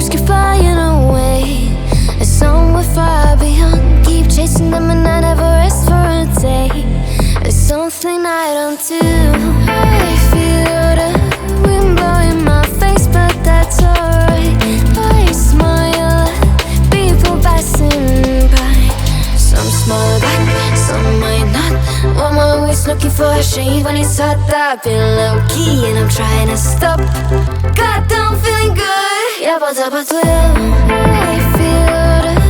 dreams keep flying away, as somewhere far beyond. Keep chasing them and I never rest for a day. There's something I don't do. I feel the wind blowing my face, but that's alright. I smile at people passing by. Some smile back, some might not. I'm always looking for a shade when it's hot. I've been low-key and I'm trying to stop. God, I'm feeling good. Yeah, but I feel the